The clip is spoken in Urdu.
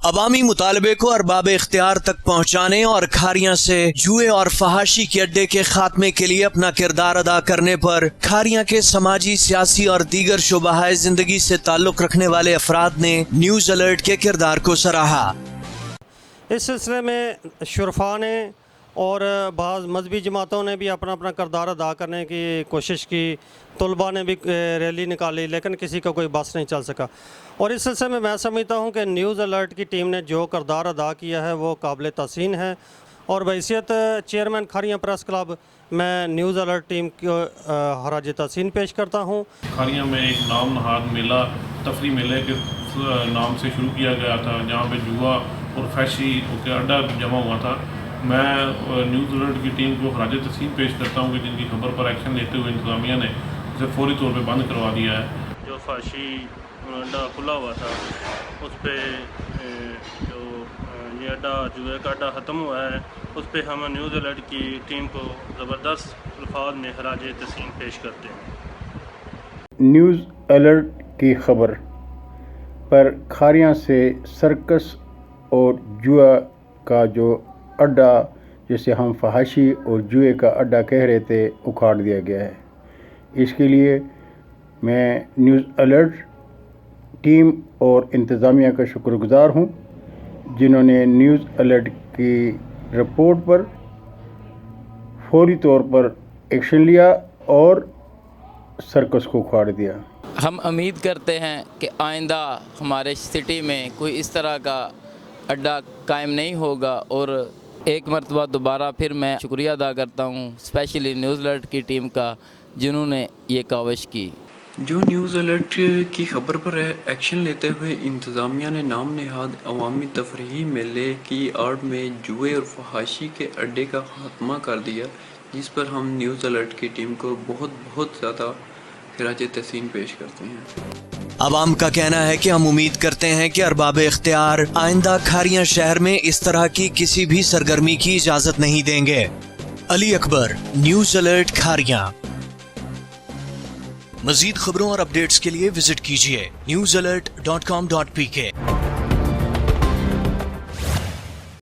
عوامی مطالبے کو ارباب اختیار تک پہنچانے اور کھاریاں سے جوئے اور فحاشی کے اڈے کے خاتمے کے لیے اپنا کردار ادا کرنے پر کھاریاں کے سماجی، سیاسی اور دیگر شعبہ زندگی سے تعلق رکھنے والے افراد نے نیوز الرٹ کے کردار کو سراہا۔ اس سلسلے میں شرفاء نے اور بعض مذہبی جماعتوں نے بھی اپنا کردار ادا کرنے کی کوشش کی، طلباء نے بھی ریلی نکالی، لیکن کسی کا کوئی بس نہیں چل سکا۔ اور اس سلسلے میں سمجھتا ہوں کہ نیوز الرٹ کی ٹیم نے جو کردار ادا کیا ہے وہ قابل تحسین ہے، اور بحیثیت چیئرمین کھاریاں پریس کلب میں نیوز الرٹ ٹیم کو خراج تحسین پیش کرتا ہوں۔ کھاریاں میں ایک نام نہاد میلہ، تفریح میلے کے نام سے شروع کیا گیا تھا، جہاں پہ جوا اور فحاشی کا اڈا جمع ہوا تھا۔ میں نیوز الرٹ کی ٹیم کو خراج تحسین پیش کرتا ہوں کہ جن کی خبر پر ایکشن لیتے ہوئے انتظامیہ نے اسے فوری طور پہ بند کروا دیا ہے۔ جو فحاشی اڈا کھلا ہوا تھا اس پہ جو یہ اڈا جوئے کا اڈا ختم ہوا ہے، اس پہ ہم نیوز الرٹ کی ٹیم کو زبردست الفاظ میں خراج تحسین پیش کرتے ہیں۔ نیوز الرٹ کی خبر پر کھاریاں سے سرکس اور جوا کا جو اڈا، جسے ہم فحاشی اور جوئے کا اڈا کہہ رہے تھے، اکھاڑ دیا گیا ہے۔ اس کے لیے میں نیوز الرٹ ٹیم اور انتظامیہ کا شکر گزار ہوں، جنہوں نے نیوز الرٹ کی رپورٹ پر فوری طور پر ایکشن لیا اور سرکس کو اکھاڑ دیا۔ ہم امید کرتے ہیں کہ آئندہ ہمارے سٹی میں کوئی اس طرح کا اڈا قائم نہیں ہوگا، اور ایک مرتبہ دوبارہ پھر میں شکریہ ادا کرتا ہوں اسپیشلی نیوز الرٹ کی ٹیم کا، جنہوں نے یہ کاوش کی۔ جو نیوز الرٹ کی خبر پر ایکشن لیتے ہوئے انتظامیہ نے نام نہاد عوامی تفریحی میلے کی آڑ میں جوئے اور فحاشی کے اڈے کا خاتمہ کر دیا، جس پر ہم نیوز الرٹ کی ٹیم کو بہت زیادہ خراج تحسین پیش کرتے ہیں۔ عوام کا کہنا ہے کہ ہم امید کرتے ہیں کہ ارباب اختیار آئندہ کھاریاں شہر میں اس طرح کی کسی بھی سرگرمی کی اجازت نہیں دیں گے۔ علی اکبر، نیوز الرٹ کھاریاں۔ مزید خبروں اور اپڈیٹس کے لیے وزٹ کیجیے newsalert.com.pk۔